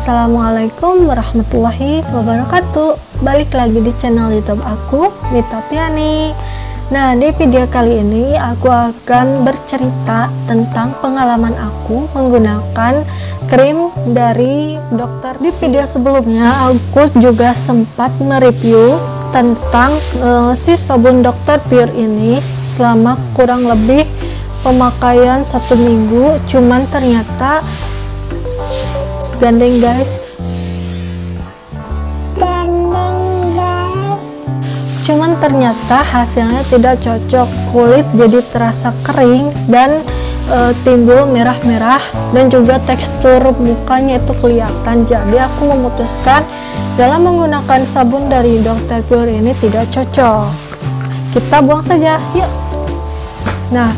Assalamualaikum warahmatullahi wabarakatuh. Balik lagi di channel YouTube aku, Mita Piani. Nah, di video kali ini aku akan bercerita tentang pengalaman aku menggunakan krim dari dokter. Di video sebelumnya aku juga sempat mereview tentang si sabun Dr. Pure ini selama kurang lebih pemakaian 1 minggu, cuman ternyata gandeng guys, cuman ternyata hasilnya tidak cocok. Kulit jadi terasa kering dan timbul merah-merah, dan juga tekstur mukanya itu kelihatan. Jadi aku memutuskan dalam menggunakan sabun dari Dr. Pure ini tidak cocok, kita buang saja yuk. Nah,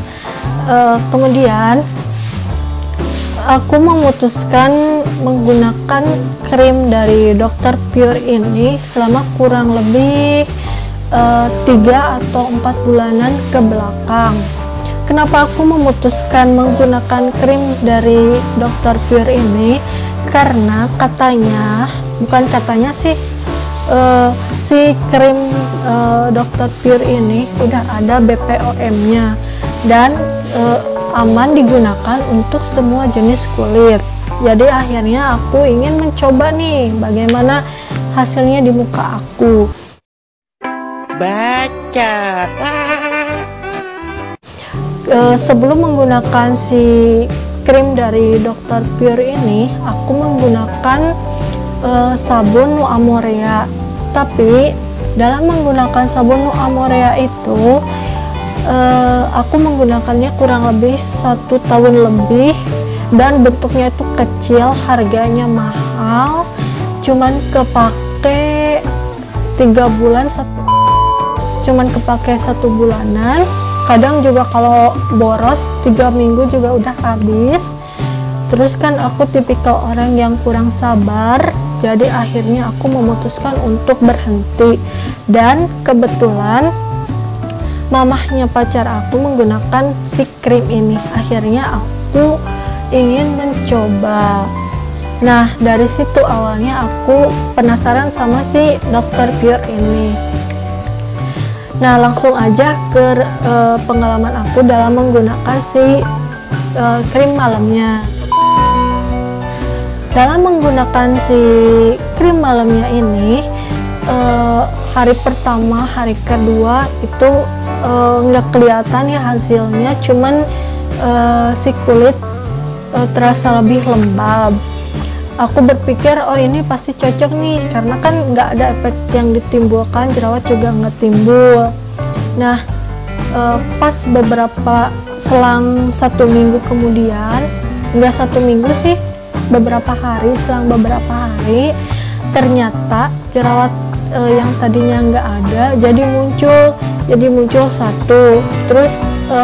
kemudian aku memutuskan menggunakan krim dari Dr. Pure ini selama kurang lebih 3 atau 4 bulanan ke belakang. Kenapa aku memutuskan menggunakan krim dari Dr. Pure ini? Karena katanya, bukan katanya sih, si krim Dr. Pure ini udah ada BPOM-nya dan aman digunakan untuk semua jenis kulit. Jadi akhirnya aku ingin mencoba nih bagaimana hasilnya di muka aku. Baca. Sebelum menggunakan si krim dari Dr. Pure ini, aku menggunakan sabun Nuamorea. Tapi dalam menggunakan sabun Nuamorea itu aku menggunakannya kurang lebih 1 tahun lebih, dan bentuknya itu kecil, harganya mahal, cuman kepake 3 bulan, cuman kepake 1 bulanan. Kadang juga kalau boros 3 minggu juga udah habis. Terus kan aku tipikal orang yang kurang sabar, jadi akhirnya aku memutuskan untuk berhenti. Dan kebetulan mamahnya pacar aku menggunakan si krim ini, akhirnya aku ingin mencoba. Nah, dari situ awalnya aku penasaran sama si Dr. Pure ini. Nah, langsung aja ke pengalaman aku dalam menggunakan si krim malamnya. Dalam menggunakan si krim malamnya ini, hari pertama, hari kedua itu nggak kelihatan ya hasilnya, cuman si kulit terasa lebih lembab. Aku berpikir, oh ini pasti cocok nih, karena kan nggak ada efek yang ditimbulkan, jerawat juga nggak timbul. Nah, pas beberapa selang 1 minggu kemudian, nggak 1 minggu sih, beberapa hari, selang beberapa hari, ternyata jerawat yang tadinya nggak ada jadi muncul 1, terus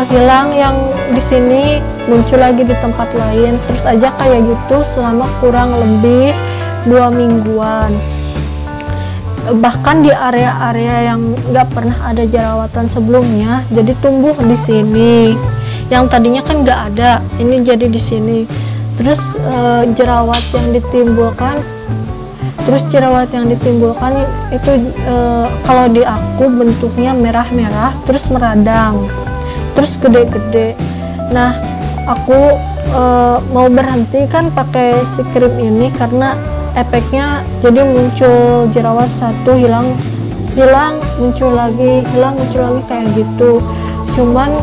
hilang yang di sini, muncul lagi di tempat lain, terus aja kayak gitu selama kurang lebih 2 mingguan. Bahkan di area-area yang nggak pernah ada jerawatan sebelumnya jadi tumbuh di sini, yang tadinya kan nggak ada, ini jadi di sini. Terus jerawat yang ditimbulkan itu kalau di aku bentuknya merah-merah, terus meradang, terus gede-gede. Nah, aku mau berhenti kan pakai si krim ini karena efeknya jadi muncul jerawat 1, hilang, muncul lagi, hilang, muncul lagi kayak gitu. Cuman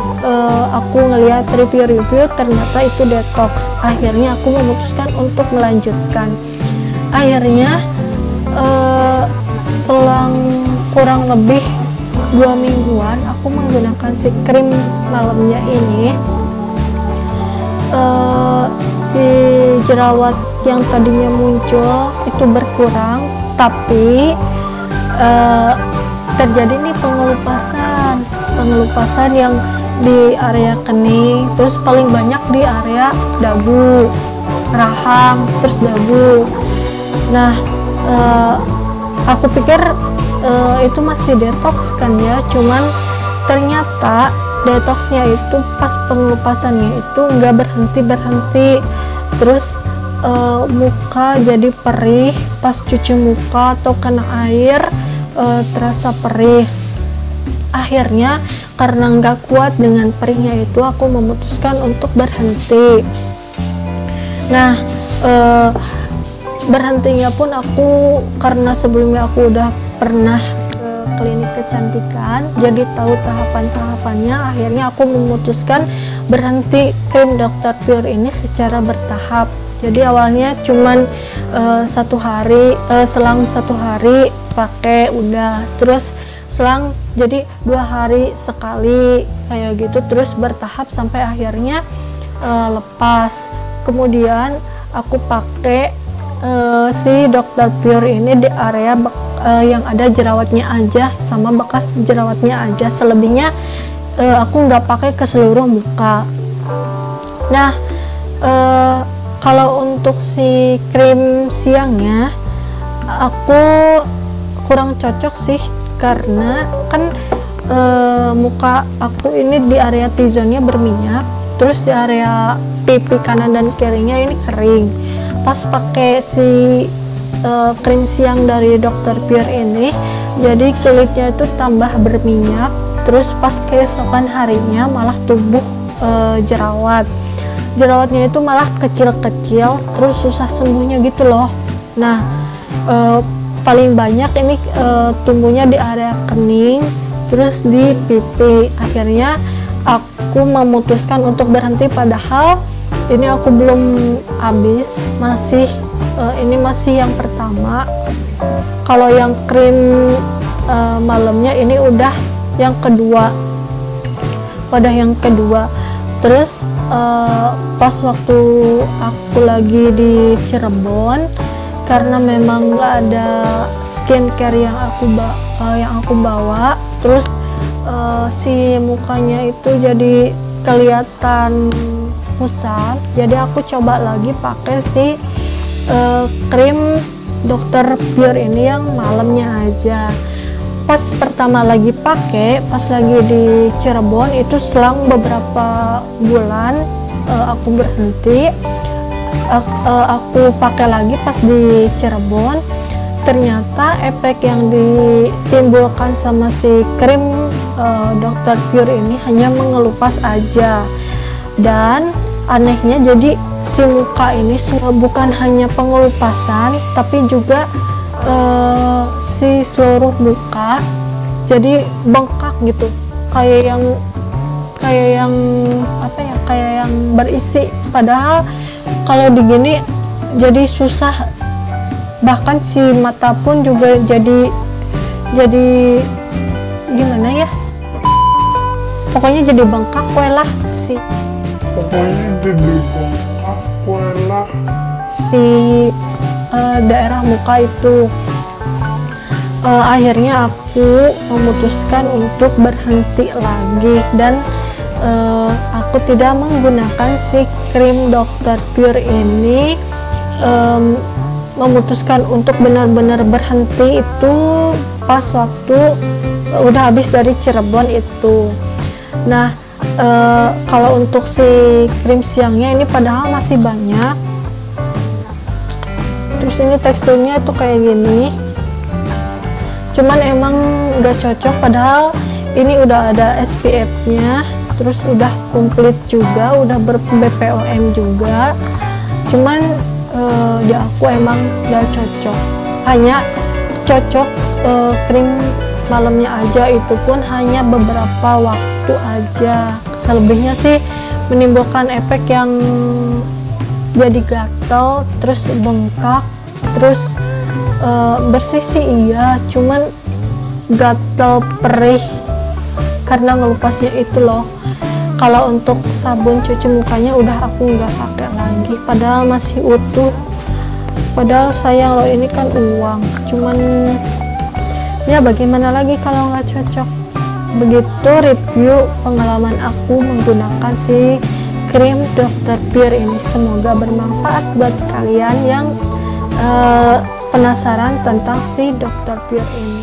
aku ngelihat review-review ternyata itu detox. Akhirnya aku memutuskan untuk melanjutkan. Akhirnya selang kurang lebih 2 mingguan aku menggunakan si krim malamnya ini, si jerawat yang tadinya muncul itu berkurang, tapi terjadi nih pengelupasan yang di area kening, terus paling banyak di area dagu, rahang, terus dagu. Nah, aku pikir itu masih detox kan ya, cuman ternyata detoxnya itu pas pengelupasannya itu nggak berhenti, terus muka jadi perih, pas cuci muka atau kena air terasa perih. Akhirnya karena nggak kuat dengan perihnya itu, aku memutuskan untuk berhenti. Nah, berhentinya pun aku karena sebelumnya aku udah pernah ke klinik kecantikan, jadi tahu tahapan-tahapannya. Akhirnya aku memutuskan berhenti krim Dr. Pure ini secara bertahap. Jadi awalnya cuman selang 1 hari pakai udah, terus selang jadi 2 hari sekali kayak gitu, terus bertahap sampai akhirnya lepas. Kemudian aku pakai si Dr. Pure ini di area yang ada jerawatnya aja sama bekas jerawatnya aja, selebihnya aku nggak pakai ke seluruh muka. Nah, kalau untuk si krim siangnya aku kurang cocok sih, karena kan muka aku ini di area T-zone-nya berminyak, terus di area pipi kanan dan kirinya ini kering. Pas pakai si krim siang dari Dr. Pure ini, jadi kulitnya itu tambah berminyak, terus pas keesokan harinya malah tumbuh jerawatnya itu malah kecil-kecil, terus susah sembuhnya gitu loh. Nah, paling banyak ini tumbuhnya di area kening, terus di pipi. Akhirnya aku memutuskan untuk berhenti, padahal ini aku belum habis, ini masih yang pertama. Kalau yang krim malamnya ini udah yang kedua, terus pas waktu aku lagi di Cirebon, karena memang nggak ada skincare yang aku bawa, terus si mukanya itu jadi kelihatan kusam. Jadi aku coba lagi pakai si krim Dr. Pure ini yang malamnya aja. Pas pertama lagi pakai, pas lagi di Cirebon itu, selang beberapa bulan aku berhenti, aku pakai lagi pas di Cirebon. Ternyata efek yang ditimbulkan sama si krim Dr. Pure ini hanya mengelupas aja. Dan anehnya, jadi si muka ini bukan hanya pengelupasan, tapi juga si seluruh muka jadi bengkak gitu, kayak yang berisi. Padahal kalau digini jadi susah, bahkan si mata pun juga jadi gimana ya, pokoknya jadi bengkak si daerah muka itu. Akhirnya aku memutuskan untuk berhenti lagi, dan aku tidak menggunakan si krim Dr. Pure ini. Memutuskan untuk benar-benar berhenti itu pas waktu udah habis dari Cirebon itu. Nah, kalau untuk si krim siangnya ini padahal masih banyak, terus ini teksturnya tuh kayak gini, cuman emang nggak cocok. Padahal ini udah ada SPF-nya, terus udah komplit juga, udah ber-BPOM juga, cuman di aku emang nggak cocok. Hanya cocok krim malamnya aja, itu pun hanya beberapa waktu aja. Selebihnya sih menimbulkan efek yang jadi gatal, terus bengkak, terus bersih sih iya, cuman gatal perih karena ngelupasnya itu loh. Kalau untuk sabun cuci mukanya udah aku nggak pakai lagi, padahal masih utuh. Padahal sayang loh, ini kan uang, cuman ya bagaimana lagi kalau nggak cocok. Begitu review pengalaman aku menggunakan si krim Dr. Pure ini. Semoga bermanfaat buat kalian yang penasaran tentang si Dr. Pure ini.